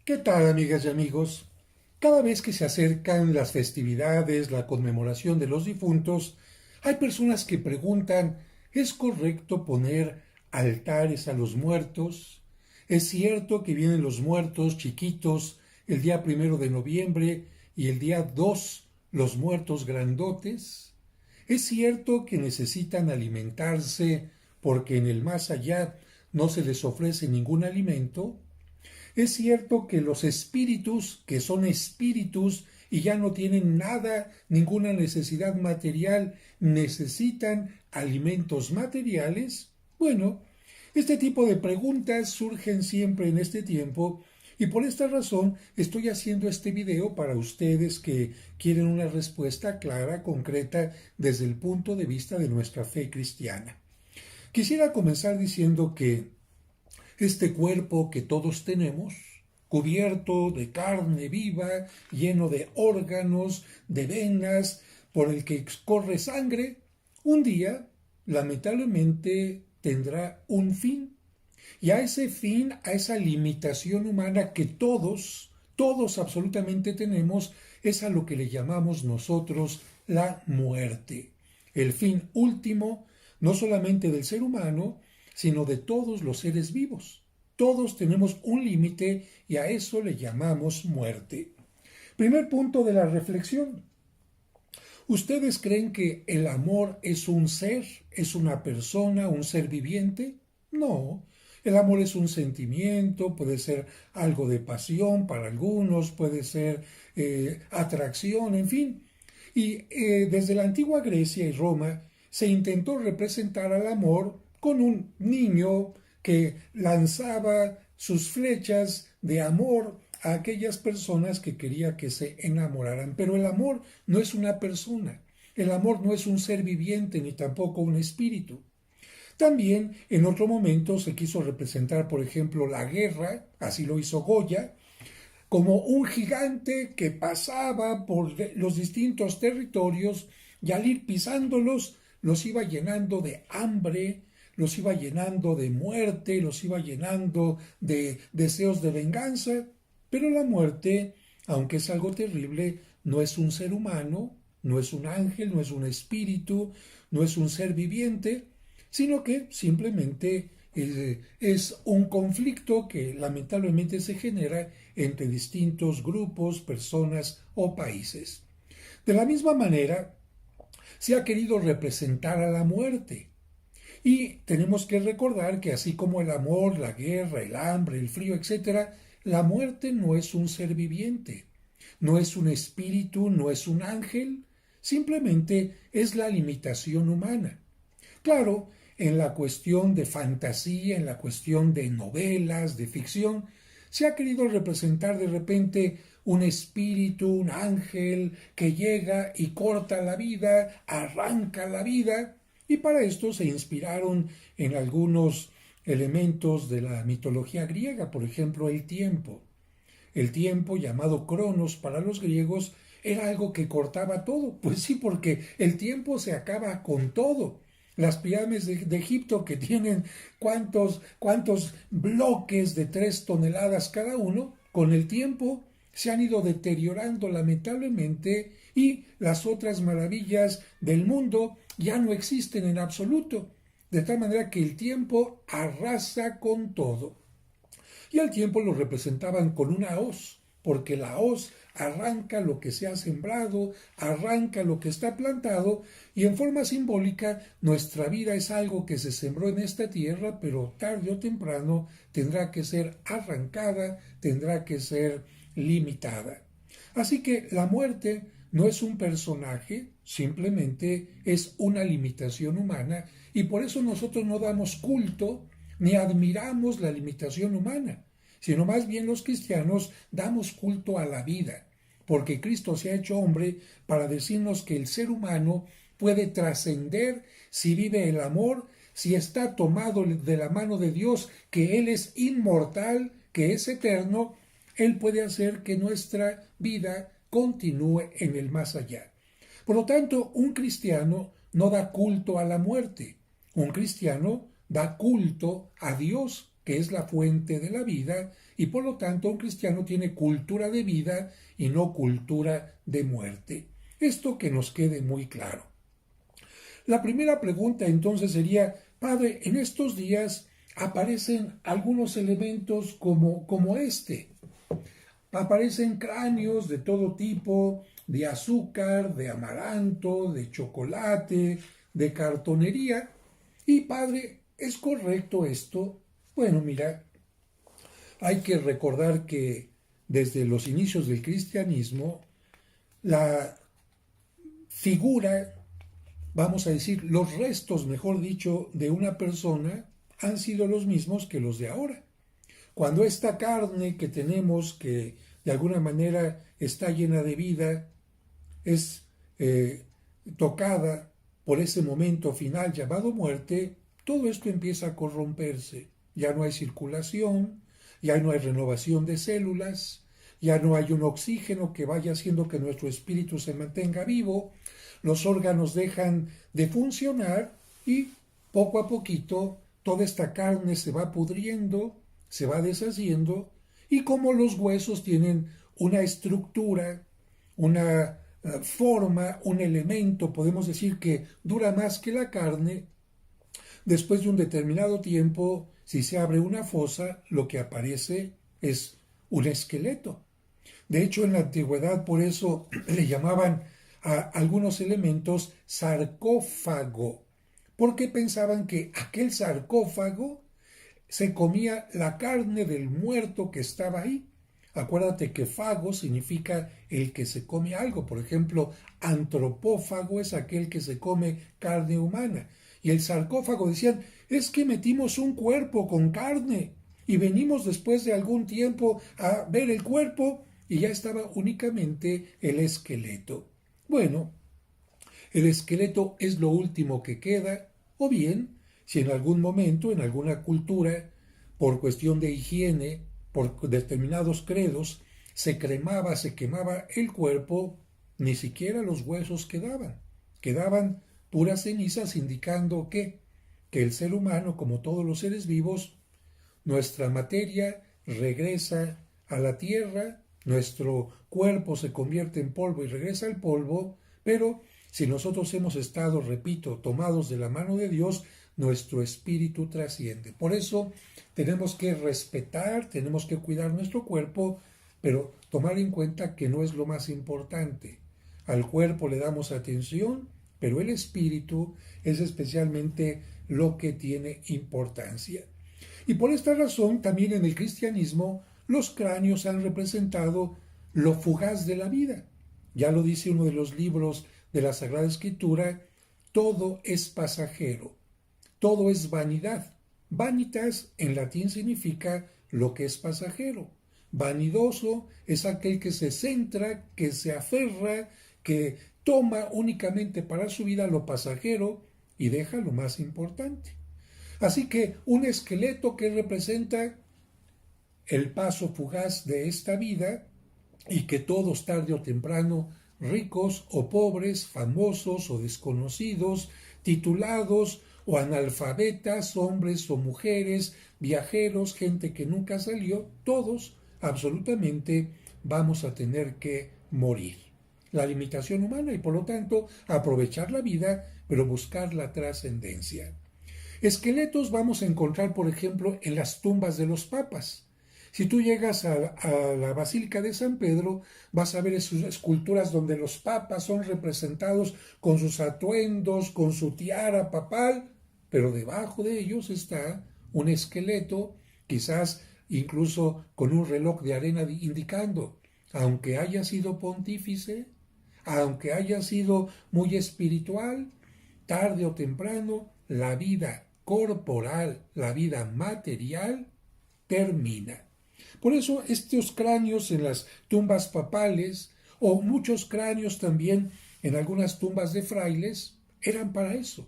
¿Qué tal, amigas y amigos? Cada vez que se acercan las festividades, la conmemoración de los difuntos, hay personas que preguntan, ¿es correcto poner altares a los muertos? ¿Es cierto que vienen los muertos chiquitos el día 1 de noviembre y el día 2 los muertos grandotes? ¿Es cierto que necesitan alimentarse porque en el más allá no se les ofrece ningún alimento? Es cierto que los espíritus, que son espíritus y ya no tienen nada, ninguna necesidad material, necesitan alimentos materiales. Bueno, este tipo de preguntas surgen siempre en este tiempo y por esta razón estoy haciendo este video para ustedes que quieren una respuesta clara, concreta, desde el punto de vista de nuestra fe cristiana. Quisiera comenzar diciendo que este cuerpo que todos tenemos, cubierto de carne viva, lleno de órganos, de venas, por el que corre sangre, un día, lamentablemente, tendrá un fin. Y a ese fin, a esa limitación humana que todos absolutamente tenemos, es a lo que le llamamos nosotros la muerte. El fin último, no solamente del ser humano, sino de todos los seres vivos. Todos tenemos un límite y a eso le llamamos muerte. Primer punto de la reflexión. ¿Ustedes creen que el amor es un ser, es una persona, un ser viviente? No. El amor es un sentimiento, puede ser algo de pasión para algunos, puede ser atracción, en fin. Y desde la antigua Grecia y Roma se intentó representar al amor con un niño que lanzaba sus flechas de amor a aquellas personas que quería que se enamoraran. Pero el amor no es una persona, el amor no es un ser viviente ni tampoco un espíritu. También en otro momento se quiso representar, por ejemplo, la guerra, así lo hizo Goya, como un gigante que pasaba por los distintos territorios y al ir pisándolos los iba llenando de hambre, los iba llenando de muerte, los iba llenando de deseos de venganza. Pero la muerte, aunque es algo terrible, no es un ser humano, no es un ángel, no es un espíritu, no es un ser viviente, sino que simplemente es un conflicto que lamentablemente se genera entre distintos grupos, personas o países. De la misma manera, se ha querido representar a la muerte. Y tenemos que recordar que así como el amor, la guerra, el hambre, el frío, etc., la muerte no es un ser viviente, no es un espíritu, no es un ángel, simplemente es la limitación humana. Claro, en la cuestión de fantasía, en la cuestión de novelas, de ficción, se ha querido representar de repente un espíritu, un ángel que llega y corta la vida, arranca la vida, y para esto se inspiraron en algunos elementos de la mitología griega, por ejemplo, el tiempo. El tiempo, llamado Cronos para los griegos, era algo que cortaba todo. Pues sí, porque el tiempo se acaba con todo. Las pirámides de Egipto, que tienen cuántos bloques de 3 toneladas cada uno, con el tiempo se han ido deteriorando lamentablemente y las otras maravillas del mundo ya no existen en absoluto. De tal manera que el tiempo arrasa con todo. Y al tiempo lo representaban con una hoz, porque la hoz arranca lo que se ha sembrado, arranca lo que está plantado, y en forma simbólica nuestra vida es algo que se sembró en esta tierra, pero tarde o temprano tendrá que ser arrancada, tendrá que ser limitada. Así que la muerte no es un personaje, simplemente es una limitación humana, y por eso nosotros no damos culto ni admiramos la limitación humana, sino más bien los cristianos damos culto a la vida, porque Cristo se ha hecho hombre para decirnos que el ser humano puede trascender si vive el amor, si está tomado de la mano de Dios, que Él es inmortal, que es eterno. Él puede hacer que nuestra vida continúe en el más allá. Por lo tanto, un cristiano no da culto a la muerte. Un cristiano da culto a Dios, que es la fuente de la vida, y por lo tanto un cristiano tiene cultura de vida y no cultura de muerte. Esto que nos quede muy claro. La primera pregunta entonces sería, Padre, en estos días aparecen algunos elementos como este. Aparecen cráneos de todo tipo, de azúcar, de amaranto, de chocolate, de cartonería. Y Padre, ¿es correcto esto? Bueno, mira, hay que recordar que desde los inicios del cristianismo, la figura, vamos a decir, los restos, mejor dicho, de una persona han sido los mismos que los de ahora. Cuando esta carne que tenemos, que de alguna manera está llena de vida, es tocada por ese momento final llamado muerte, todo esto empieza a corromperse. Ya no hay circulación, ya no hay renovación de células, ya no hay un oxígeno que vaya haciendo que nuestro espíritu se mantenga vivo, los órganos dejan de funcionar y poco a poquito toda esta carne se va pudriendo, se va deshaciendo, y como los huesos tienen una estructura, una forma, un elemento, podemos decir que dura más que la carne, después de un determinado tiempo, si se abre una fosa, lo que aparece es un esqueleto. De hecho, en la antigüedad por eso le llamaban a algunos elementos sarcófago, porque pensaban que aquel sarcófago se comía la carne del muerto que estaba ahí. Acuérdate que fago significa el que se come algo. Por ejemplo, antropófago es aquel que se come carne humana. Y el sarcófago decían, es que metimos un cuerpo con carne y venimos después de algún tiempo a ver el cuerpo y ya estaba únicamente el esqueleto. Bueno, el esqueleto es lo último que queda, o bien, si en algún momento, en alguna cultura, por cuestión de higiene, por determinados credos, se cremaba, se quemaba el cuerpo, ni siquiera los huesos quedaban. Quedaban puras cenizas indicando que el ser humano, como todos los seres vivos, nuestra materia regresa a la tierra, nuestro cuerpo se convierte en polvo y regresa al polvo, pero si nosotros hemos estado, repito, tomados de la mano de Dios, nuestro espíritu trasciende. Por eso tenemos que respetar, tenemos que cuidar nuestro cuerpo, pero tomar en cuenta que no es lo más importante. Al cuerpo le damos atención, pero el espíritu es especialmente lo que tiene importancia. Y por esta razón, también en el cristianismo, los cráneos han representado lo fugaz de la vida. Ya lo dice uno de los libros de la Sagrada Escritura, todo es pasajero, todo es vanidad. Vanitas en latín significa lo que es pasajero. Vanidoso es aquel que se centra, que se aferra, que toma únicamente para su vida lo pasajero y deja lo más importante. Así que un esqueleto que representa el paso fugaz de esta vida y que todos tarde o temprano, ricos o pobres, famosos o desconocidos, titulados o analfabetas, hombres o mujeres, viajeros, gente que nunca salió, todos absolutamente vamos a tener que morir. La limitación humana y por lo tanto aprovechar la vida, pero buscar la trascendencia. Esqueletos vamos a encontrar, por ejemplo, en las tumbas de los papas. Si tú llegas a la Basílica de San Pedro, vas a ver esas esculturas donde los papas son representados con sus atuendos, con su tiara papal, pero debajo de ellos está un esqueleto, quizás incluso con un reloj de arena indicando, aunque haya sido pontífice, aunque haya sido muy espiritual, tarde o temprano, la vida corporal, la vida material, termina. Por eso estos cráneos en las tumbas papales, o muchos cráneos también en algunas tumbas de frailes, eran para eso.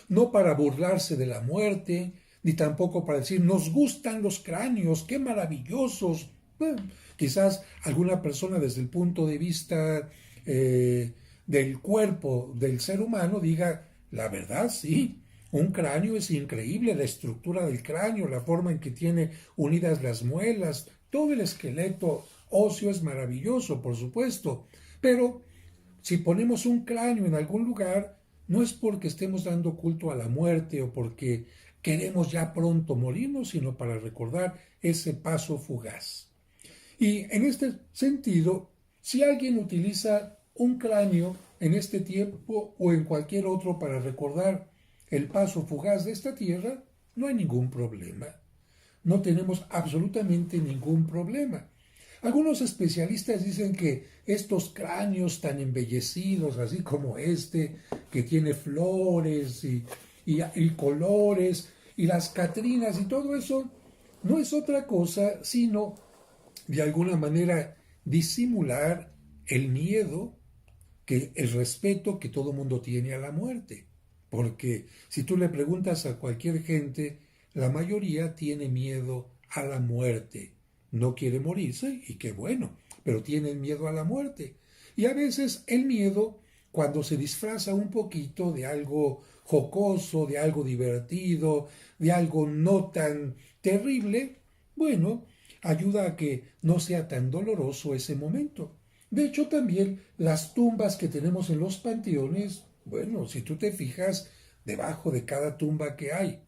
No para burlarse de la muerte, ni tampoco para decir, nos gustan los cráneos, qué maravillosos. Bueno, quizás alguna persona desde el punto de vista del cuerpo del ser humano diga, la verdad sí, Un cráneo es increíble, la estructura del cráneo, la forma en que tiene unidas las muelas, todo el esqueleto óseo es maravilloso, por supuesto, pero si ponemos un cráneo en algún lugar, no es porque estemos dando culto a la muerte o porque queremos ya pronto morirnos, sino para recordar ese paso fugaz. Y en este sentido, si alguien utiliza un cráneo en este tiempo o en cualquier otro para recordar el paso fugaz de esta tierra, no hay ningún problema. No tenemos absolutamente ningún problema. Algunos especialistas dicen que estos cráneos tan embellecidos, así como este, que tiene flores y colores, y las catrinas y todo eso, no es otra cosa sino, de alguna manera, disimular el miedo, que el respeto que todo mundo tiene a la muerte. Porque si tú le preguntas a cualquier gente, la mayoría tiene miedo a la muerte. No quiere morirse, y qué bueno, pero tienen miedo a la muerte. Y a veces el miedo, cuando se disfraza un poquito de algo jocoso, de algo divertido, de algo no tan terrible, bueno, ayuda a que no sea tan doloroso ese momento. De hecho, también las tumbas que tenemos en los panteones, bueno, si tú te fijas, debajo de cada tumba que hay,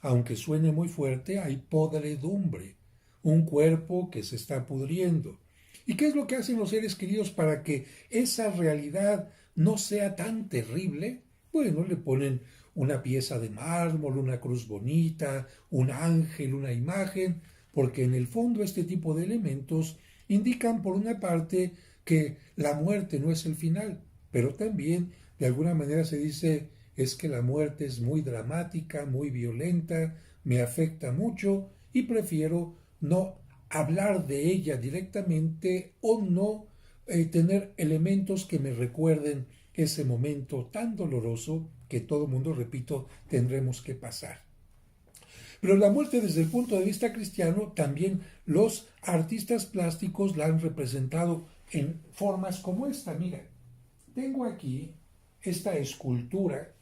aunque suene muy fuerte, hay podredumbre, un cuerpo que se está pudriendo. ¿Y qué es lo que hacen los seres queridos para que esa realidad no sea tan terrible? Bueno, le ponen una pieza de mármol, una cruz bonita, un ángel, una imagen, porque en el fondo este tipo de elementos indican por una parte que la muerte no es el final, pero también de alguna manera se dice es que la muerte es muy dramática, muy violenta, me afecta mucho y prefiero no hablar de ella directamente o no tener elementos que me recuerden ese momento tan doloroso que todo mundo, repito, tendremos que pasar. Pero la muerte desde el punto de vista cristiano, también los artistas plásticos la han representado en formas como esta. Mira, tengo aquí esta escultura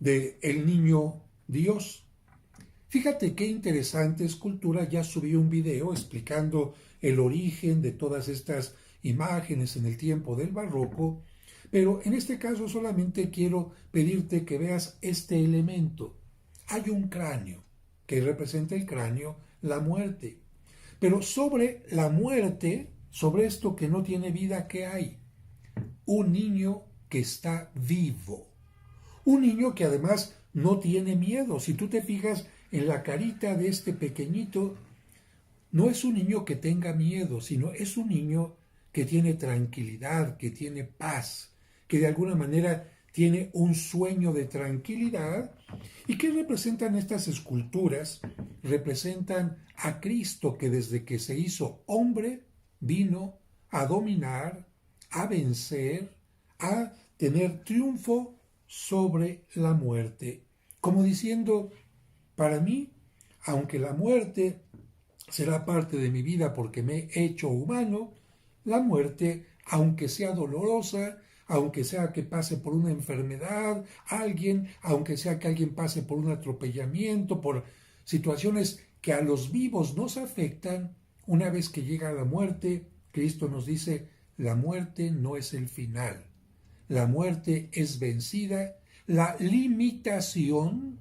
de el niño Dios. Fíjate qué interesante escultura, ya subí un video explicando el origen de todas estas imágenes en el tiempo del barroco, pero en este caso solamente quiero pedirte que veas este elemento. Hay un cráneo, que representa el cráneo, la muerte. Pero sobre la muerte, sobre esto que no tiene vida, ¿qué hay? Un niño que está vivo. Un niño que además no tiene miedo. Si tú te fijas en la carita de este pequeñito, no es un niño que tenga miedo, sino es un niño que tiene tranquilidad, que tiene paz, que de alguna manera tiene un sueño de tranquilidad. ¿Y qué representan estas esculturas? Representan a Cristo, que desde que se hizo hombre vino a dominar, a vencer, a tener triunfo sobre la muerte. Como diciendo, para mí, aunque la muerte será parte de mi vida porque me he hecho humano, la muerte, aunque sea dolorosa, aunque sea que pase por una enfermedad, alguien, aunque sea que alguien pase por un atropellamiento, por situaciones que a los vivos nos afectan, una vez que llega la muerte, Cristo nos dice, la muerte no es el final. La muerte es vencida, la limitación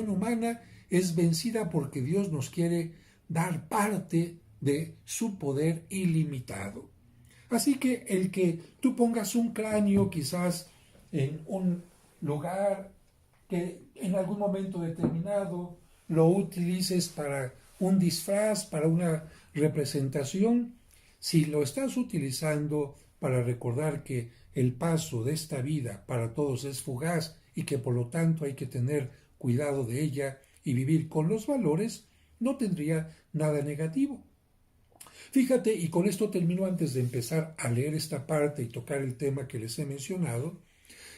humana es vencida porque Dios nos quiere dar parte de su poder ilimitado. Así que el que tú pongas un cráneo quizás en un lugar que en algún momento determinado lo utilices para un disfraz, para una representación, si lo estás utilizando para recordar que el paso de esta vida para todos es fugaz y que por lo tanto hay que tener cuidado de ella y vivir con los valores, no tendría nada negativo. Fíjate, y con esto termino antes de empezar a leer esta parte y tocar el tema que les he mencionado,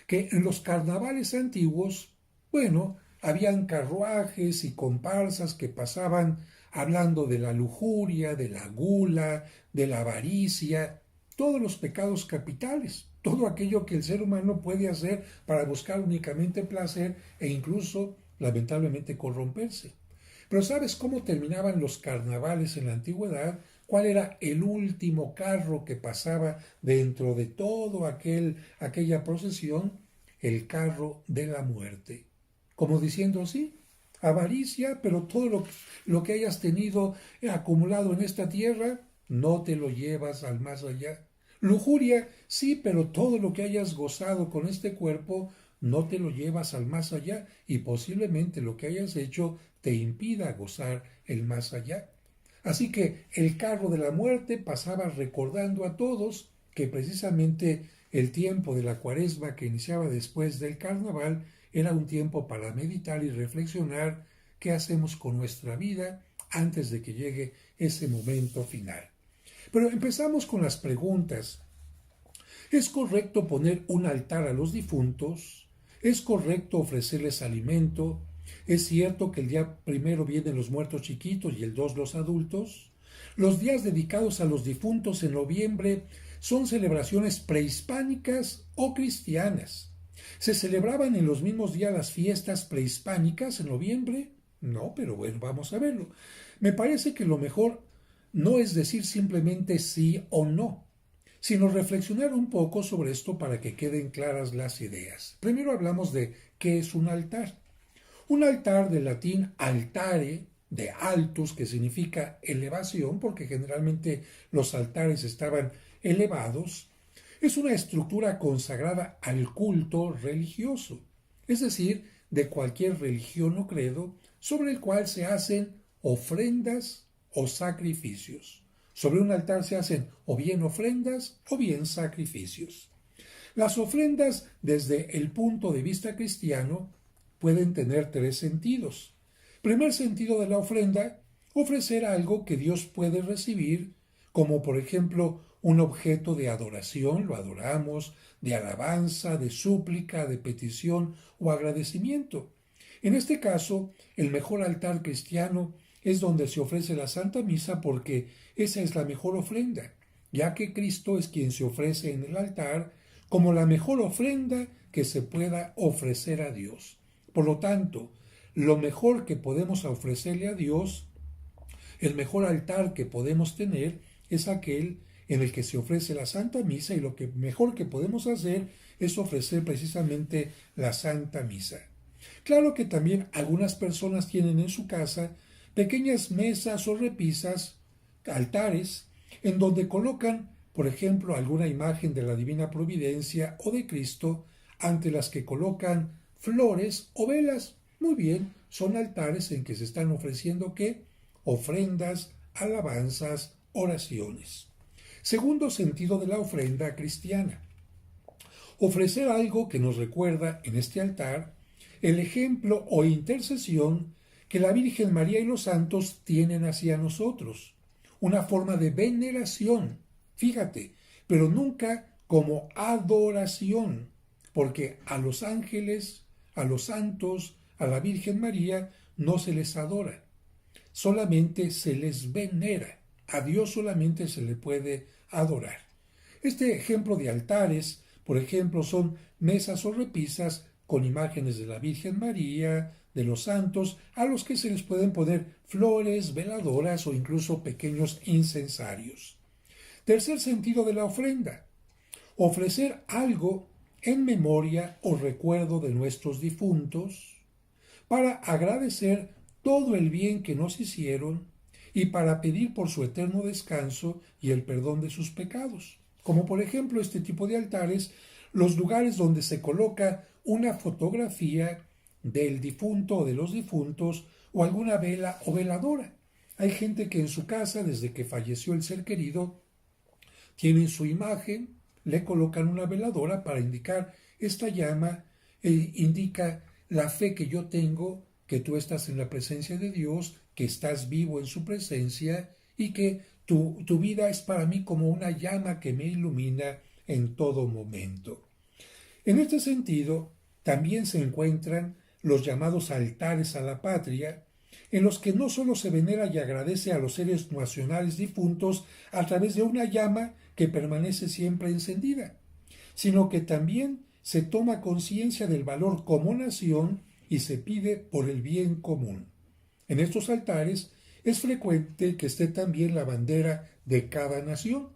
que en los carnavales antiguos, bueno, habían carruajes y comparsas que pasaban hablando de la lujuria, de la gula, de la avaricia, todos los pecados capitales, todo aquello que el ser humano puede hacer para buscar únicamente placer e incluso, lamentablemente, corromperse. Pero ¿sabes cómo terminaban los carnavales en la antigüedad? ¿Cuál era el último carro que pasaba dentro de todo aquella procesión? El carro de la muerte. Como diciendo, sí, avaricia, pero todo lo que hayas tenido acumulado en esta tierra, no te lo llevas al más allá. Lujuria, sí, pero todo lo que hayas gozado con este cuerpo, no te lo llevas al más allá y posiblemente lo que hayas hecho te impida gozar el más allá. Así que el carro de la muerte pasaba recordando a todos que precisamente el tiempo de la cuaresma que iniciaba después del carnaval era un tiempo para meditar y reflexionar qué hacemos con nuestra vida antes de que llegue ese momento final. Pero empezamos con las preguntas. ¿Es correcto poner un altar a los difuntos? ¿Es correcto ofrecerles alimento? ¿Es cierto que el día primero vienen los muertos chiquitos y el 2 los adultos? Los días dedicados a los difuntos en noviembre son celebraciones prehispánicas o cristianas. ¿Se celebraban en los mismos días las fiestas prehispánicas en noviembre? No, pero bueno, vamos a verlo. Me parece que lo mejor no es decir simplemente sí o no, sino reflexionar un poco sobre esto para que queden claras las ideas. Primero hablamos de qué es un altar. Un altar, del latín altare, de altus, que significa elevación, porque generalmente los altares estaban elevados, es una estructura consagrada al culto religioso, es decir, de cualquier religión o credo, sobre el cual se hacen ofrendas o sacrificios. Sobre un altar se hacen o bien ofrendas o bien sacrificios. Las ofrendas, desde el punto de vista cristiano, pueden tener tres sentidos. Primer sentido de la ofrenda, ofrecer algo que Dios puede recibir, como por ejemplo un objeto de adoración, lo adoramos, de alabanza, de súplica, de petición o agradecimiento. En este caso, el mejor altar cristiano es donde se ofrece la Santa Misa porque esa es la mejor ofrenda, ya que Cristo es quien se ofrece en el altar como la mejor ofrenda que se pueda ofrecer a Dios. Por lo tanto, lo mejor que podemos ofrecerle a Dios, el mejor altar que podemos tener, es aquel en el que se ofrece la Santa Misa, y lo que mejor que podemos hacer es ofrecer precisamente la Santa Misa. Claro que también algunas personas tienen en su casa pequeñas mesas o repisas, altares, en donde colocan, por ejemplo, alguna imagen de la Divina Providencia o de Cristo, ante las que colocan flores o velas. Muy bien, son altares en que se están ofreciendo ¿qué? Ofrendas, alabanzas, oraciones. Segundo sentido de la ofrenda cristiana. Ofrecer algo que nos recuerda en este altar el ejemplo o intercesión que la Virgen María y los santos tienen hacia nosotros. Una forma de veneración, fíjate, pero nunca como adoración, porque a los ángeles, a los santos, a la Virgen María no se les adora, solamente se les venera. A Dios solamente se le puede adorar. Este ejemplo de altares, por ejemplo, son mesas o repisas con imágenes de la Virgen María, de los santos, a los que se les pueden poner flores, veladoras o incluso pequeños incensarios. Tercer sentido de la ofrenda. Ofrecer algo en memoria o recuerdo de nuestros difuntos para agradecer todo el bien que nos hicieron y para pedir por su eterno descanso y el perdón de sus pecados. Como por ejemplo este tipo de altares, los lugares donde se coloca una fotografía del difunto o de los difuntos o alguna vela o veladora. Hay gente que en su casa, desde que falleció el ser querido, tienen su imagen, le colocan una veladora para indicar esta llama, indica la fe que yo tengo, que tú estás en la presencia de Dios, que estás vivo en su presencia y que tu vida es para mí como una llama que me ilumina en todo momento. En este sentido, también se encuentran los llamados altares a la patria, en los que no solo se venera y agradece a los seres nacionales difuntos a través de una llama que permanece siempre encendida, sino que también se toma conciencia del valor como nación y se pide por el bien común. En estos altares es frecuente que esté también la bandera de cada nación.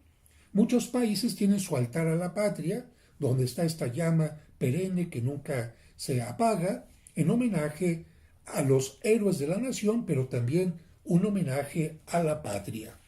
Muchos países tienen su altar a la patria, donde está esta llama perenne que nunca se apaga, en homenaje a los héroes de la nación, pero también un homenaje a la patria.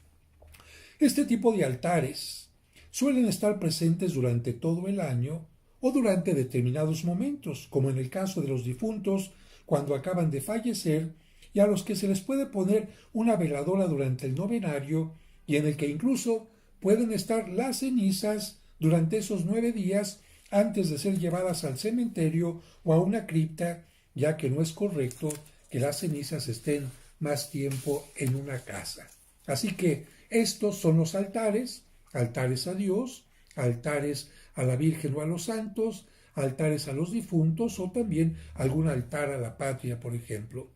Este tipo de altares suelen estar presentes durante todo el año o durante determinados momentos, como en el caso de los difuntos cuando acaban de fallecer, y a los que se les puede poner una veladora durante el novenario, y en el que incluso pueden estar las cenizas durante esos 9 días antes de ser llevadas al cementerio o a una cripta, ya que no es correcto que las cenizas estén más tiempo en una casa. Así que estos son los altares: altares a Dios, altares a la Virgen o a los santos, altares a los difuntos o también algún altar a la patria, por ejemplo.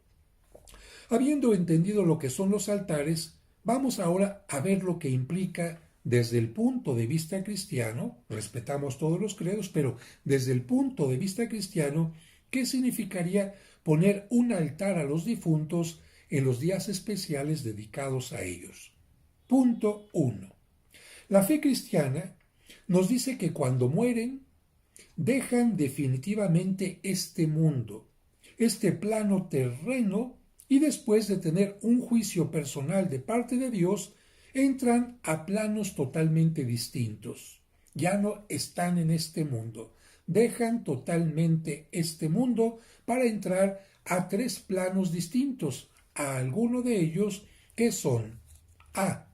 Habiendo entendido lo que son los altares, vamos ahora a ver lo que implica desde el punto de vista cristiano. Respetamos todos los credos, pero desde el punto de vista cristiano, ¿qué significaría poner un altar a los difuntos en los días especiales dedicados a ellos? Punto 1. La fe cristiana nos dice que cuando mueren, dejan definitivamente este mundo, este plano terreno, y después de tener un juicio personal de parte de Dios, entran a planos totalmente distintos. Ya no están en este mundo. Dejan totalmente este mundo para entrar a 3 planos distintos, a alguno de ellos que son: A.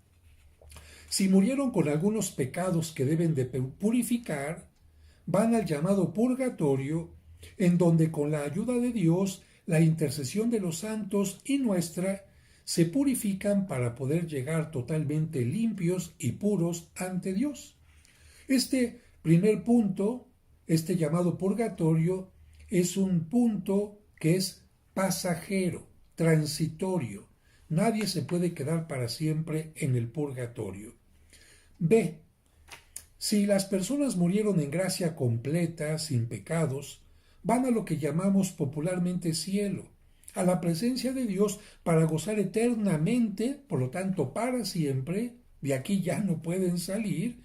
Si murieron con algunos pecados que deben de purificar, van al llamado purgatorio, en donde con la ayuda de Dios, la intercesión de los santos y nuestra, se purifican para poder llegar totalmente limpios y puros ante Dios. Este primer punto, este llamado purgatorio, es un punto que es pasajero, transitorio. Nadie se puede quedar para siempre en el purgatorio. B. Si las personas murieron en gracia completa, sin pecados, van a lo que llamamos popularmente cielo, a la presencia de Dios para gozar eternamente, por lo tanto para siempre, de aquí ya no pueden salir,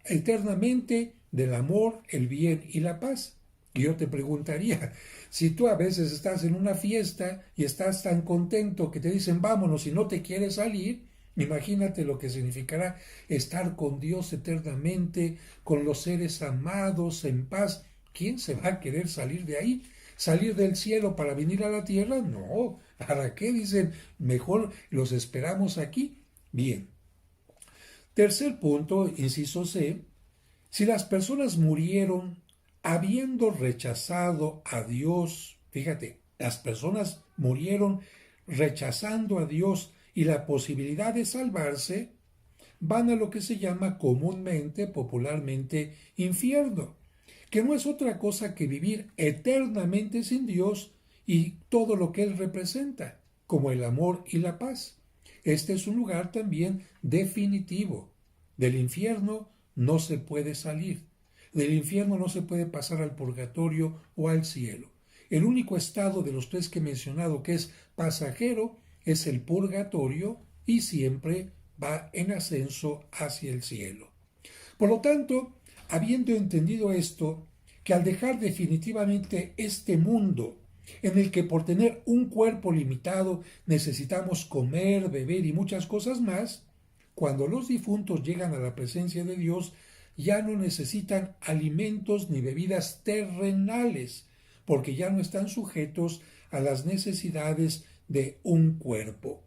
eternamente del amor, el bien y la paz. Y yo te preguntaría, si tú a veces estás en una fiesta y estás tan contento que te dicen vámonos y no te quieres salir, imagínate lo que significará estar con Dios eternamente, con los seres amados, en paz. ¿Quién se va a querer salir de ahí? ¿Salir del cielo para venir a la tierra? No. ¿Para qué? Dicen, mejor los esperamos aquí. Bien. Tercer punto, inciso C. Si las personas murieron habiendo rechazado a Dios, fíjate, las personas murieron rechazando a Dios y la posibilidad de salvarse, van a lo que se llama comúnmente, popularmente, infierno, que no es otra cosa que vivir eternamente sin Dios y todo lo que Él representa, como el amor y la paz. Este es un lugar también definitivo. Del infierno no se puede salir. Del infierno no se puede pasar al purgatorio o al cielo. El único estado de los 3 que he mencionado que es pasajero es el purgatorio y siempre va en ascenso hacia el cielo. Por lo tanto, habiendo entendido esto, que al dejar definitivamente este mundo, en el que por tener un cuerpo limitado necesitamos comer, beber y muchas cosas más, cuando los difuntos llegan a la presencia de Dios, ya no necesitan alimentos ni bebidas terrenales, porque ya no están sujetos a las necesidades de un cuerpo.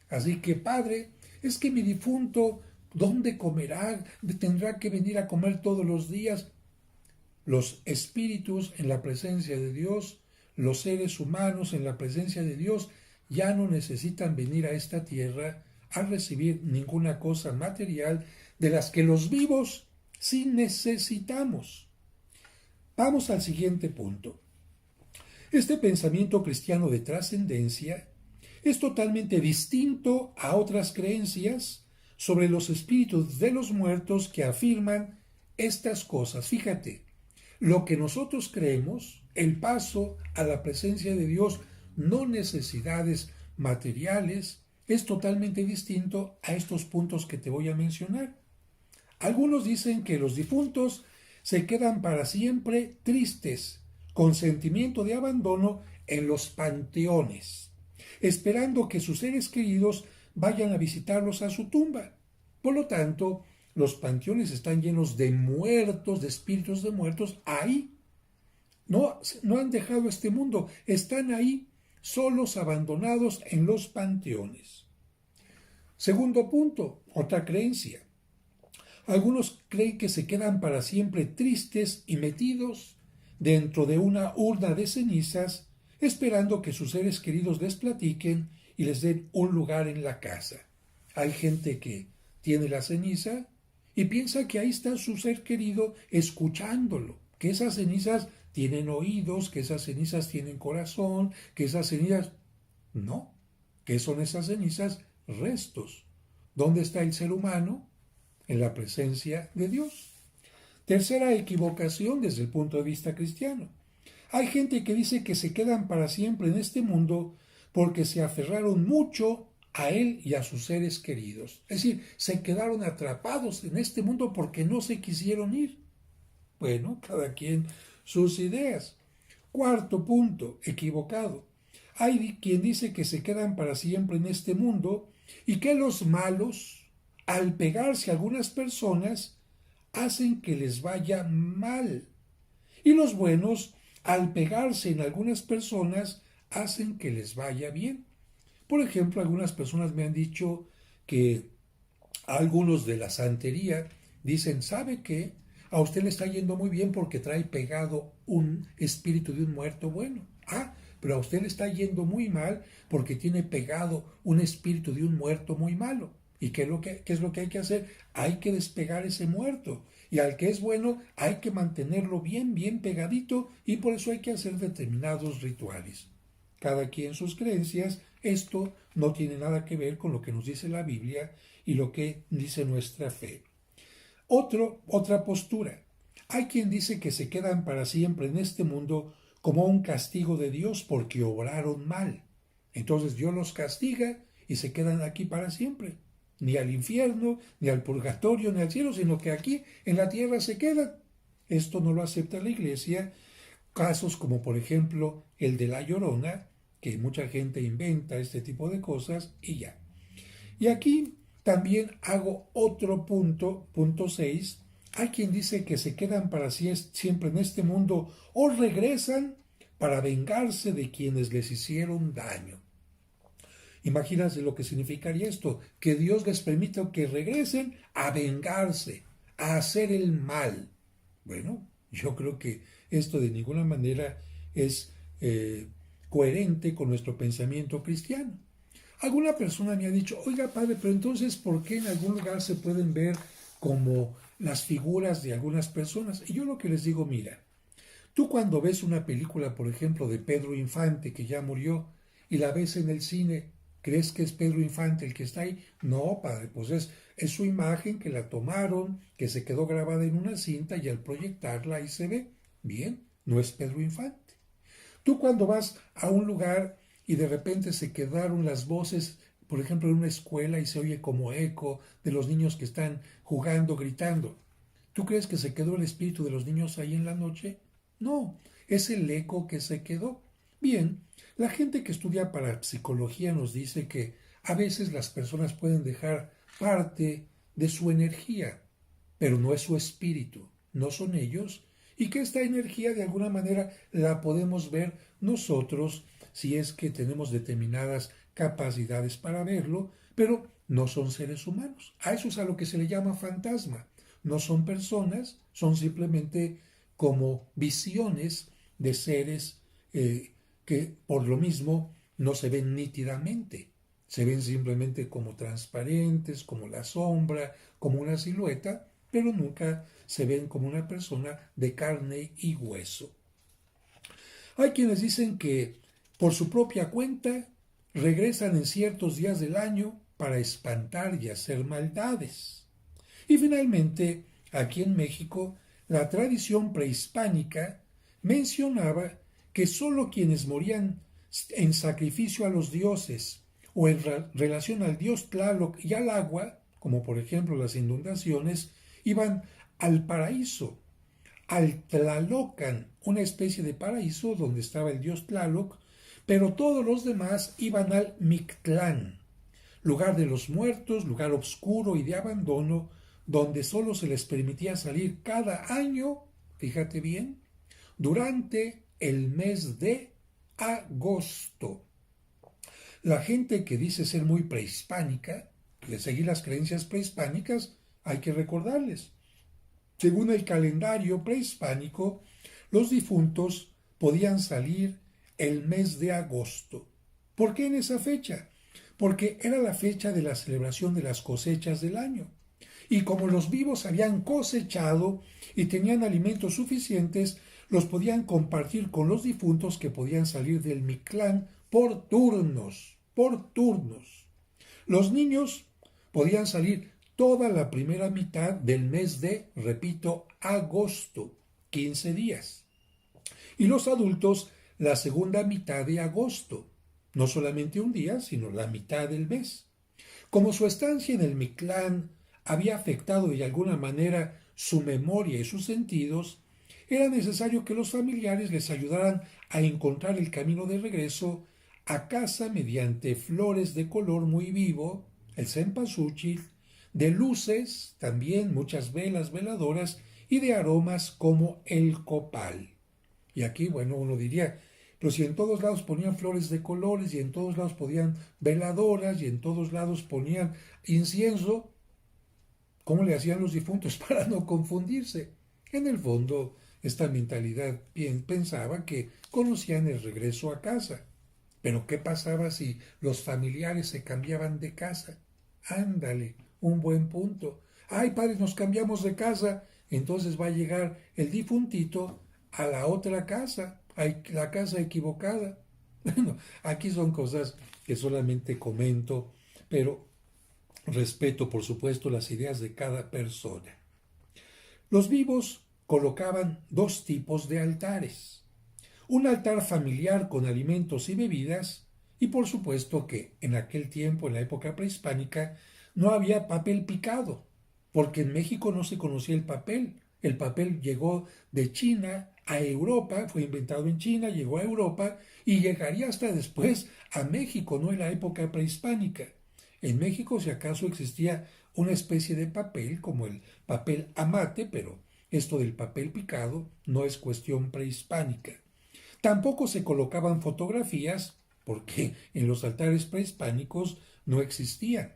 Así que, Padre, es que mi difunto, ¿dónde comerá? ¿Tendrá que venir a comer todos los días? Los espíritus en la presencia de Dios, los seres humanos en la presencia de Dios, ya no necesitan venir a esta tierra a recibir ninguna cosa material de las que los vivos sí necesitamos. Vamos al siguiente punto. Este pensamiento cristiano de trascendencia es totalmente distinto a otras creencias sobre los espíritus de los muertos que afirman estas cosas. Fíjate, lo que nosotros creemos, el paso a la presencia de Dios, no necesidades materiales, es totalmente distinto a estos puntos que te voy a mencionar. Algunos dicen que los difuntos se quedan para siempre tristes, con sentimiento de abandono en los panteones, esperando que sus seres queridos vayan a visitarlos a su tumba. Por lo tanto, los panteones están llenos de muertos, de espíritus de muertos ahí. No han dejado este mundo, están ahí, solos, abandonados en los panteones. Segundo punto, otra creencia. Algunos creen que se quedan para siempre tristes y metidos dentro de una urna de cenizas, esperando que sus seres queridos les platiquen y les den un lugar en la casa. Hay gente que tiene la ceniza y piensa que ahí está su ser querido escuchándolo, que esas cenizas tienen oídos, que esas cenizas tienen corazón, que esas cenizas... No, ¿qué son esas cenizas? Restos. ¿Dónde está el ser humano? En la presencia de Dios. Tercera equivocación desde el punto de vista cristiano. Hay gente que dice que se quedan para siempre en este mundo porque se aferraron mucho a él y a sus seres queridos. Es decir, se quedaron atrapados en este mundo porque no se quisieron ir. Bueno, cada quien sus ideas. Cuarto punto, equivocado. Hay quien dice que se quedan para siempre en este mundo y que los malos, al pegarse a algunas personas, hacen que les vaya mal. Y los buenos, al pegarse en algunas personas, hacen que les vaya bien. Por ejemplo, algunas personas me han dicho que algunos de la santería dicen, ¿sabe qué? A usted le está yendo muy bien porque trae pegado un espíritu de un muerto bueno. Ah, pero a usted le está yendo muy mal porque tiene pegado un espíritu de un muerto muy malo. ¿Y qué es lo que hay que hacer? Hay que despegar ese muerto. Y al que es bueno hay que mantenerlo bien, bien pegadito y por eso hay que hacer determinados rituales. Cada quien sus creencias, esto no tiene nada que ver con lo que nos dice la Biblia y lo que dice nuestra fe. Otra postura. Hay quien dice que se quedan para siempre en este mundo como un castigo de Dios porque obraron mal. Entonces Dios los castiga y se quedan aquí para siempre. Ni al infierno, ni al purgatorio, ni al cielo, sino que aquí en la tierra se quedan. Esto no lo acepta la Iglesia. Casos como por ejemplo el de La Llorona, que mucha gente inventa este tipo de cosas y ya. Y aquí también hago otro punto 6. Hay quien dice que se quedan para siempre en este mundo o regresan para vengarse de quienes les hicieron daño. Imagínense lo que significaría esto, que Dios les permita que regresen a vengarse, a hacer el mal. Bueno, yo creo que esto de ninguna manera es coherente con nuestro pensamiento cristiano. Alguna persona me ha dicho, oiga padre, pero entonces, ¿por qué en algún lugar se pueden ver como las figuras de algunas personas? Y yo lo que les digo, mira, tú cuando ves una película, por ejemplo, de Pedro Infante, que ya murió, y la ves en el cine, ¿crees que es Pedro Infante el que está ahí? No, padre, pues es su imagen que la tomaron, que se quedó grabada en una cinta y al proyectarla ahí se ve. Bien, no es Pedro Infante. Tú cuando vas a un lugar y de repente se quedaron las voces, por ejemplo, en una escuela y se oye como eco de los niños que están jugando, gritando. ¿Tú crees que se quedó el espíritu de los niños ahí en la noche? No, es el eco que se quedó. Bien, la gente que estudia parapsicología nos dice que a veces las personas pueden dejar parte de su energía, pero no es su espíritu, no son ellos, y que esta energía de alguna manera la podemos ver nosotros si es que tenemos determinadas capacidades para verlo, pero no son seres humanos. A eso es a lo que se le llama fantasma. No son personas, son simplemente como visiones de seres que por lo mismo no se ven nítidamente. Se ven simplemente como transparentes, como la sombra, como una silueta, pero nunca se ven como una persona de carne y hueso. Hay quienes dicen que por su propia cuenta regresan en ciertos días del año para espantar y hacer maldades. Y finalmente, aquí en México, la tradición prehispánica mencionaba que sólo quienes morían en sacrificio a los dioses o en relación al dios Tlaloc y al agua, como por ejemplo las inundaciones, iban al paraíso, al Tlalocan, una especie de paraíso donde estaba el dios Tlaloc, pero todos los demás iban al Mictlán, lugar de los muertos, lugar oscuro y de abandono, donde solo se les permitía salir cada año, fíjate bien, durante el mes de agosto. La gente que dice ser muy prehispánica, de seguir las creencias prehispánicas, hay que recordarles. Según el calendario prehispánico, los difuntos podían salir el mes de agosto. ¿Por qué en esa fecha? Porque era la fecha de la celebración de las cosechas del año. Y como los vivos habían cosechado y tenían alimentos suficientes, los podían compartir con los difuntos que podían salir del Mictlán por turnos, por turnos. Los niños podían salir toda la primera mitad del mes de, repito, agosto, 15 días. Y los adultos la segunda mitad de agosto, no solamente un día, sino la mitad del mes. Como su estancia en el Mictlán había afectado de alguna manera su memoria y sus sentidos, era necesario que los familiares les ayudaran a encontrar el camino de regreso a casa mediante flores de color muy vivo, el cempasúchil, de luces, también muchas velas veladoras y de aromas como el copal. Y aquí, bueno, uno diría, pero si en todos lados ponían flores de colores y en todos lados ponían veladoras y en todos lados ponían incienso, ¿cómo le hacían los difuntos para no confundirse? En el fondo, esta mentalidad pensaba que conocían el regreso a casa. Pero ¿qué pasaba si los familiares se cambiaban de casa? Ándale, un buen punto. Ay, padre, nos cambiamos de casa. Entonces va a llegar el difuntito a la otra casa, a la casa equivocada. Bueno, aquí son cosas que solamente comento, pero respeto, por supuesto, las ideas de cada persona. Los vivos colocaban dos tipos de altares. Un altar familiar con alimentos y bebidas, y por supuesto que en aquel tiempo, en la época prehispánica, no había papel picado, porque en México no se conocía el papel. El papel llegó de China a Europa, fue inventado en China, llegó a Europa y llegaría hasta después a México, no en la época prehispánica. En México, si acaso, existía una especie de papel, como el papel amate, pero esto del papel picado no es cuestión prehispánica. Tampoco se colocaban fotografías, porque en los altares prehispánicos no existían.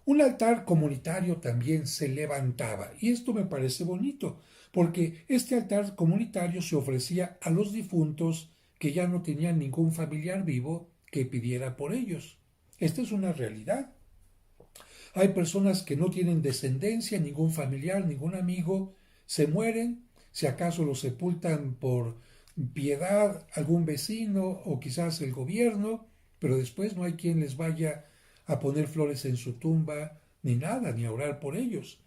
Un altar comunitario también se levantaba, y esto me parece bonito, porque este altar comunitario se ofrecía a los difuntos que ya no tenían ningún familiar vivo que pidiera por ellos. Esta es una realidad. Hay personas que no tienen descendencia, ningún familiar, ningún amigo, se mueren, si acaso los sepultan por piedad algún vecino o quizás el gobierno, pero después no hay quien les vaya a poner flores en su tumba, ni nada, ni a orar por ellos.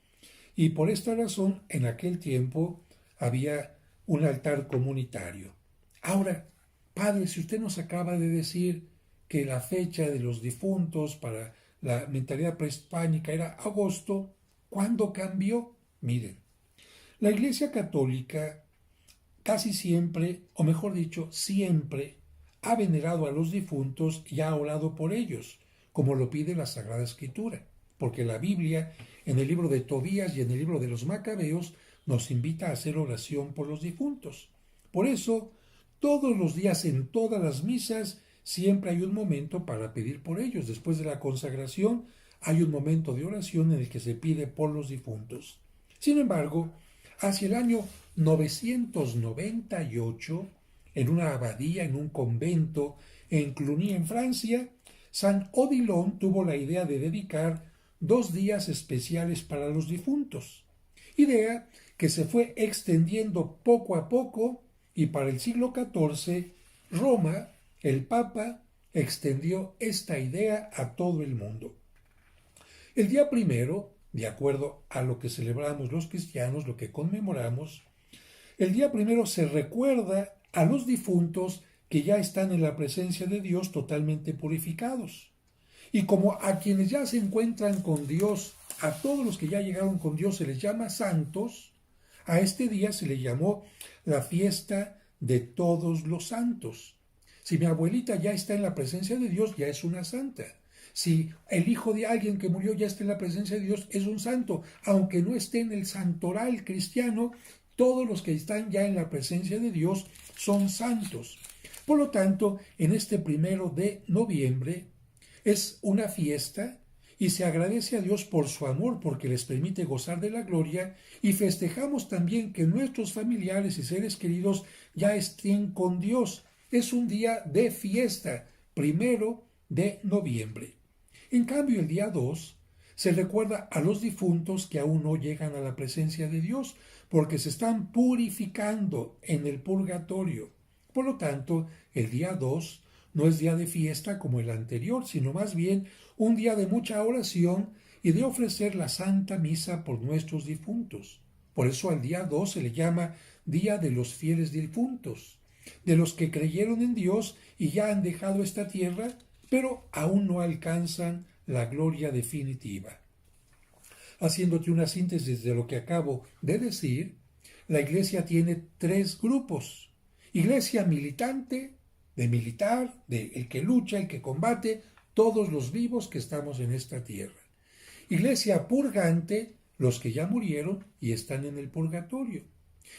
Y por esta razón, en aquel tiempo había un altar comunitario. Ahora, padre, si usted nos acaba de decir que la fecha de los difuntos para la mentalidad prehispánica era agosto, ¿cuándo cambió? Miren, la Iglesia Católica casi siempre, o mejor dicho, siempre, ha venerado a los difuntos y ha orado por ellos, como lo pide la Sagrada Escritura, porque la Biblia, en el libro de Tobías y en el libro de los Macabeos, nos invita a hacer oración por los difuntos. Por eso, todos los días en todas las misas, siempre hay un momento para pedir por ellos. Después de la consagración, hay un momento de oración en el que se pide por los difuntos. Sin embargo, hacia el año 998, en una abadía, en un convento en Cluny, en Francia, San Odilon tuvo la idea de dedicar 2 días especiales para los difuntos, idea que se fue extendiendo poco a poco y para el siglo XIV Roma, el Papa, extendió esta idea a todo el mundo. El día primero, de acuerdo a lo que celebramos los cristianos, lo que conmemoramos, el día primero se recuerda a los difuntos que ya están en la presencia de Dios totalmente purificados. Y como a quienes ya se encuentran con Dios, a todos los que ya llegaron con Dios se les llama santos, a este día se le llamó la fiesta de todos los santos. Si mi abuelita ya está en la presencia de Dios, ya es una santa. Si el hijo de alguien que murió ya está en la presencia de Dios, es un santo. Aunque no esté en el santoral cristiano, todos los que están ya en la presencia de Dios son santos. Por lo tanto, en este 1 de noviembre es una fiesta y se agradece a Dios por su amor porque les permite gozar de la gloria y festejamos también que nuestros familiares y seres queridos ya estén con Dios. Es un día de fiesta, 1 de noviembre. En cambio, el día 2 se recuerda a los difuntos que aún no llegan a la presencia de Dios porque se están purificando en el purgatorio. Por lo tanto, el día 2 no es día de fiesta como el anterior, sino más bien un día de mucha oración y de ofrecer la Santa Misa por nuestros difuntos. Por eso al día 2 se le llama Día de los Fieles Difuntos, de los que creyeron en Dios y ya han dejado esta tierra, pero aún no alcanzan la gloria definitiva. Haciéndote una síntesis de lo que acabo de decir, la Iglesia tiene 3 grupos. Iglesia militante, de militar, de el que lucha, el que combate, todos los vivos que estamos en esta tierra. Iglesia purgante, los que ya murieron y están en el purgatorio.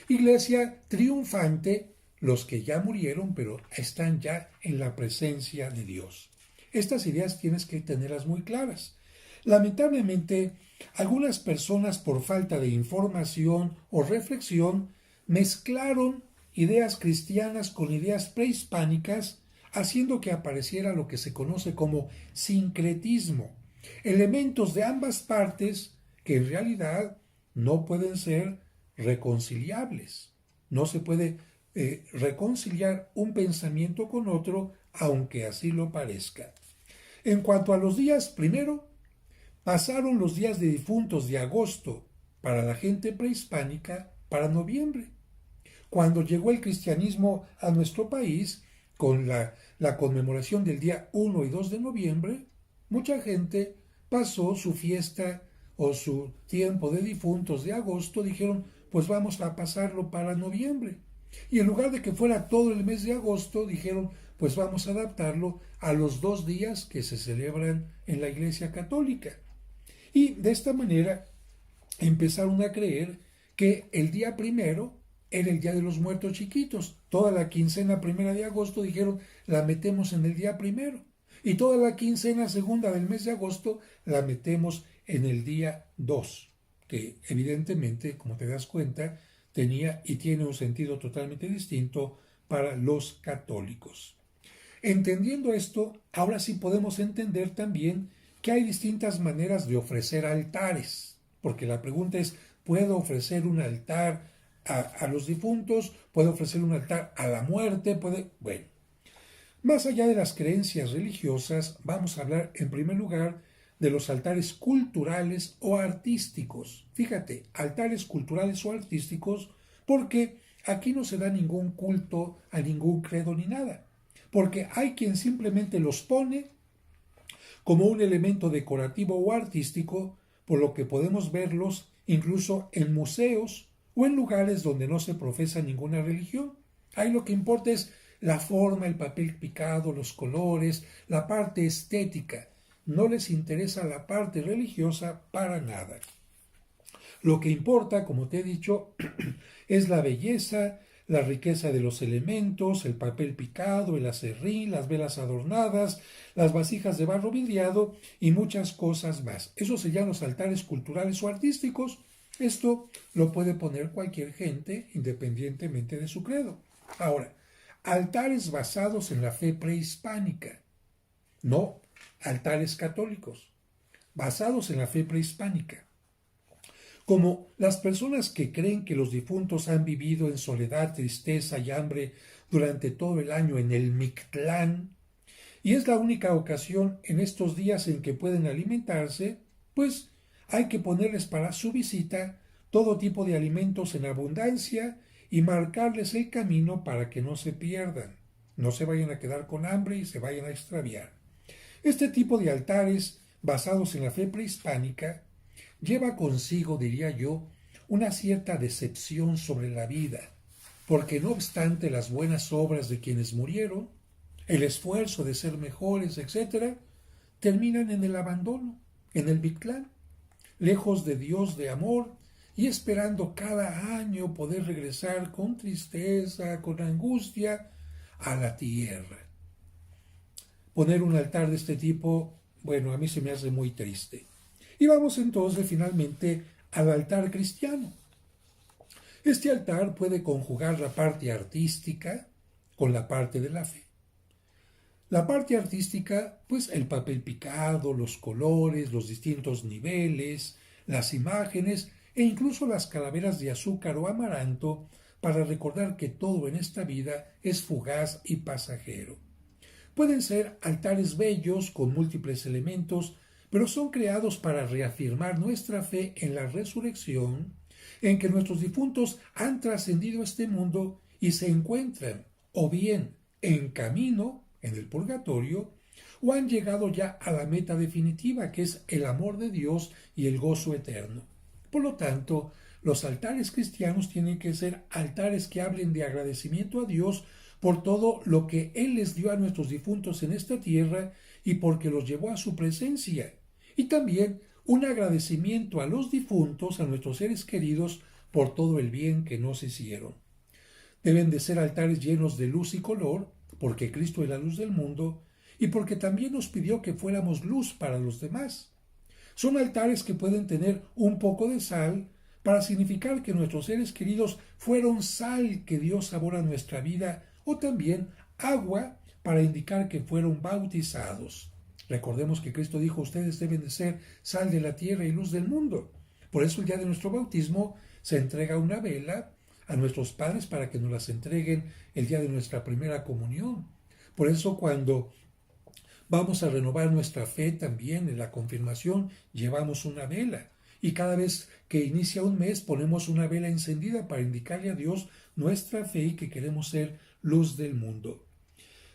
Iglesia triunfante, los que ya murieron pero están ya en la presencia de Dios. Estas ideas tienes que tenerlas muy claras. Lamentablemente, algunas personas por falta de información o reflexión mezclaron ideas cristianas con ideas prehispánicas, haciendo que apareciera lo que se conoce como sincretismo, elementos de ambas partes que en realidad no pueden ser reconciliables. No se puede reconciliar un pensamiento con otro, aunque así lo parezca. En cuanto a los días, primero, pasaron los días de difuntos de agosto para la gente prehispánica para noviembre. Cuando llegó el cristianismo a nuestro país, con la conmemoración del día 1 y 2 de noviembre, mucha gente pasó su fiesta o su tiempo de difuntos de agosto, dijeron, pues vamos a pasarlo para noviembre. Y en lugar de que fuera todo el mes de agosto, dijeron, pues vamos a adaptarlo a los 2 días que se celebran en la Iglesia Católica. Y de esta manera empezaron a creer que el día primero era el Día de los Muertos Chiquitos. Toda la quincena primera de agosto dijeron, la metemos en el día primero. Y toda la quincena segunda del mes de agosto la metemos en el día 2, que evidentemente, como te das cuenta, tenía y tiene un sentido totalmente distinto para los católicos. Entendiendo esto, ahora sí podemos entender también que hay distintas maneras de ofrecer altares, porque la pregunta es, ¿puedo ofrecer un altar a los difuntos? ¿Puedo ofrecer un altar a la muerte? Bueno, más allá de las creencias religiosas, vamos a hablar en primer lugar de los altares culturales o artísticos. Fíjate, altares culturales o artísticos, porque aquí no se da ningún culto a ningún credo ni nada, porque hay quien simplemente los pone como un elemento decorativo o artístico, por lo que podemos verlos incluso en museos o en lugares donde no se profesa ninguna religión. Ahí lo que importa es la forma, el papel picado, los colores, la parte estética. No les interesa la parte religiosa para nada. Lo que importa, como te he dicho, es la belleza, la riqueza de los elementos, el papel picado, el aserrín, las velas adornadas, las vasijas de barro vidriado y muchas cosas más. Esos serían los altares culturales o artísticos. Esto lo puede poner cualquier gente independientemente de su credo. Ahora, altares basados en la fe prehispánica, no altares católicos, basados en la fe prehispánica. como las personas que creen que los difuntos han vivido en soledad, tristeza y hambre durante todo el año en el Mictlán, y es la única ocasión en estos días en que pueden alimentarse, pues hay que ponerles para su visita todo tipo de alimentos en abundancia y marcarles el camino para que no se pierdan, no se vayan a quedar con hambre y se vayan a extraviar. Este tipo de altares, basados en la fe prehispánica, lleva consigo, diría yo, una cierta decepción sobre la vida, porque no obstante las buenas obras de quienes murieron, el esfuerzo de ser mejores, etc., terminan en el abandono, en el Mictlán, lejos de Dios de amor y esperando cada año poder regresar con tristeza, con angustia, a la tierra. Poner un altar de este tipo, bueno, a mí se me hace muy triste. Y vamos entonces finalmente al altar cristiano. Este altar puede conjugar la parte artística con la parte de la fe. La parte artística, pues el papel picado, los colores, los distintos niveles, las imágenes e incluso las calaveras de azúcar o amaranto para recordar que todo en esta vida es fugaz y pasajero. Pueden ser altares bellos con múltiples elementos, pero son creados para reafirmar nuestra fe en la resurrección, en que nuestros difuntos han trascendido este mundo y se encuentran, o bien en camino, en el purgatorio, o han llegado ya a la meta definitiva, que es el amor de Dios y el gozo eterno. Por lo tanto, los altares cristianos tienen que ser altares que hablen de agradecimiento a Dios por todo lo que Él les dio a nuestros difuntos en esta tierra y porque los llevó a su presencia. Y también un agradecimiento a los difuntos, a nuestros seres queridos, por todo el bien que nos hicieron. Deben de ser altares llenos de luz y color, porque Cristo es la luz del mundo, y porque también nos pidió que fuéramos luz para los demás. Son altares que pueden tener un poco de sal, para significar que nuestros seres queridos fueron sal que dio sabor a nuestra vida, o también agua para indicar que fueron bautizados. Recordemos que Cristo dijo, ustedes deben de ser sal de la tierra y luz del mundo. Por eso el día de nuestro bautismo se entrega una vela a nuestros padres para que nos las entreguen el día de nuestra primera comunión. Por eso cuando vamos a renovar nuestra fe también en la confirmación, llevamos una vela. Y cada vez que inicia un mes ponemos una vela encendida para indicarle a Dios nuestra fe y que queremos ser luz del mundo.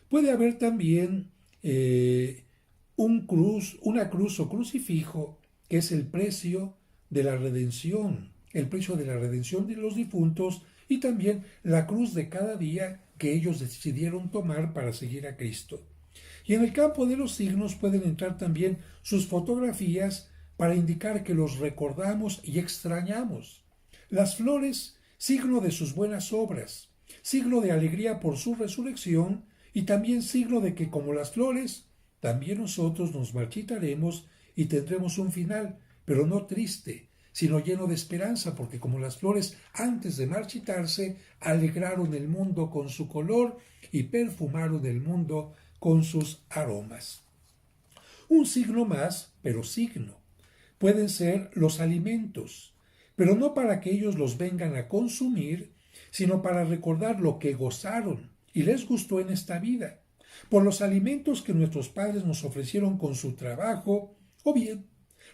Puede haber también una cruz o crucifijo, que es el precio de la redención, el precio de la redención de los difuntos y también la cruz de cada día que ellos decidieron tomar para seguir a Cristo. Y en el campo de los signos pueden entrar también sus fotografías para indicar que los recordamos y extrañamos. Las flores, signo de sus buenas obras, signo de alegría por su resurrección y también signo de que como las flores, también nosotros nos marchitaremos y tendremos un final, pero no triste, sino lleno de esperanza, porque como las flores antes de marchitarse, alegraron el mundo con su color y perfumaron el mundo con sus aromas. Un signo más, pero signo. Pueden ser los alimentos, pero no para que ellos los vengan a consumir, sino para recordar lo que gozaron y les gustó en esta vida, por los alimentos que nuestros padres nos ofrecieron con su trabajo, o bien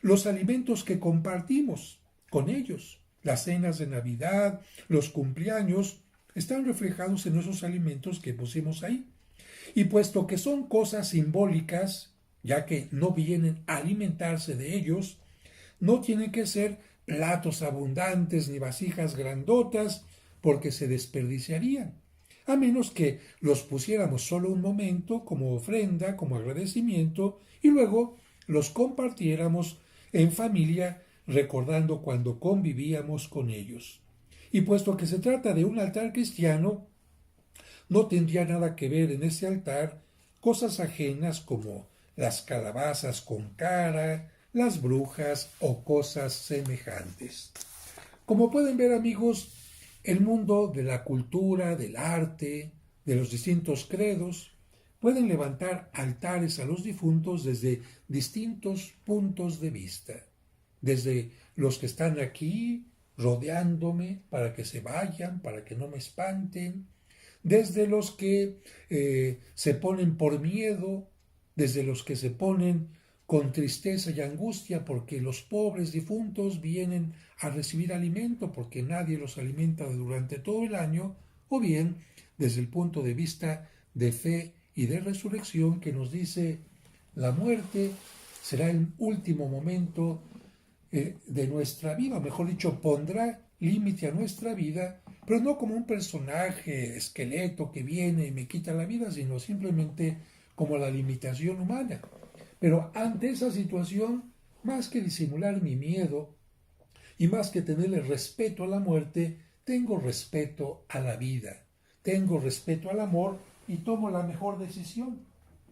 los alimentos que compartimos con ellos. Las cenas de Navidad, los cumpleaños, están reflejados en esos alimentos que pusimos ahí. Y puesto que son cosas simbólicas, ya que no vienen a alimentarse de ellos, no tienen que ser platos abundantes ni vasijas grandotas, porque se desperdiciarían, a menos que los pusiéramos solo un momento como ofrenda, como agradecimiento, y luego los compartiéramos en familia, recordando cuando convivíamos con ellos. Y puesto que se trata de un altar cristiano, no tendría nada que ver en ese altar cosas ajenas como las calabazas con cara, las brujas o cosas semejantes. Como pueden ver, amigos, el mundo de la cultura, del arte, de los distintos credos, pueden levantar altares a los difuntos desde distintos puntos de vista. desde los que están aquí rodeándome para que se vayan, para que no me espanten, desde los que se ponen por miedo, desde los que se ponen con tristeza y angustia porque los pobres difuntos vienen a recibir alimento porque nadie los alimenta durante todo el año, o bien desde el punto de vista de fe y de resurrección que nos dice la muerte será el último momento de nuestra vida, mejor dicho, pondrá límite a nuestra vida, pero no como un personaje esqueleto que viene y me quita la vida, sino simplemente como la limitación humana. Pero ante esa situación, más que disimular mi miedo y más que tenerle respeto a la muerte, tengo respeto a la vida, tengo respeto al amor y tomo la mejor decisión,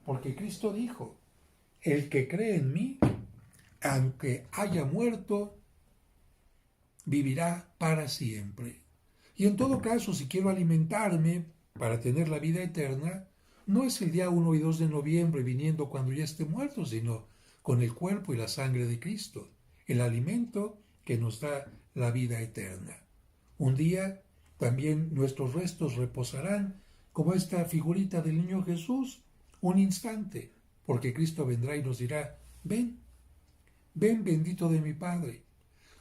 porque Cristo dijo, el que cree en mí, aunque haya muerto, vivirá para siempre. Y en todo caso, si quiero alimentarme para tener la vida eterna, no es el día 1 y 2 de noviembre viniendo cuando ya esté muerto, sino con el cuerpo y la sangre de Cristo, el alimento que nos da la vida eterna. Un día también nuestros restos reposarán como esta figurita del niño Jesús, un instante, porque Cristo vendrá y nos dirá, ven, ven bendito de mi Padre,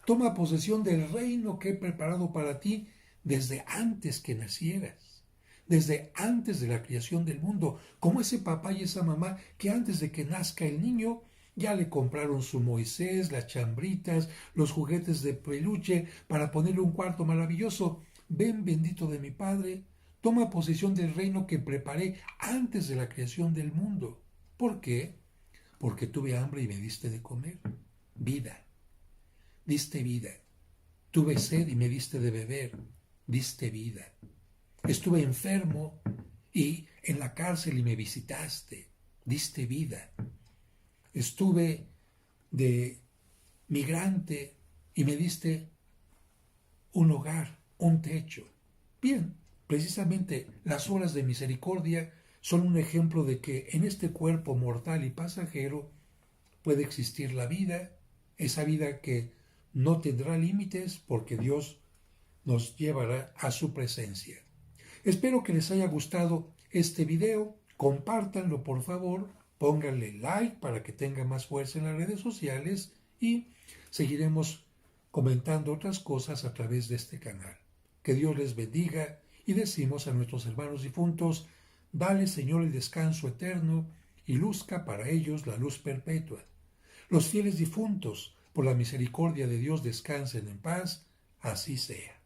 toma posesión del reino que he preparado para ti desde antes que nacieras, desde antes de la creación del mundo, como ese papá y esa mamá que antes de que nazca el niño ya le compraron su Moisés, las chambritas, los juguetes de peluche para ponerle un cuarto maravilloso. Ven bendito de mi Padre, toma posesión del reino que preparé antes de la creación del mundo. ¿Por qué? Porque tuve hambre y me diste de comer. Vida. Diste vida. Tuve sed y me diste de beber. Diste vida. Estuve enfermo y en la cárcel y me visitaste. Diste vida. Estuve de migrante y me diste un hogar, un techo. Bien, precisamente las obras de misericordia son un ejemplo de que en este cuerpo mortal y pasajero puede existir la vida, esa vida que no tendrá límites porque Dios nos llevará a su presencia. Espero que les haya gustado este video, compártanlo por favor, pónganle like para que tenga más fuerza en las redes sociales y seguiremos comentando otras cosas a través de este canal. Que Dios les bendiga y decimos a nuestros hermanos difuntos, dale Señor el descanso eterno y luzca para ellos la luz perpetua. Los fieles difuntos, por la misericordia de Dios, descansen en paz, así sea.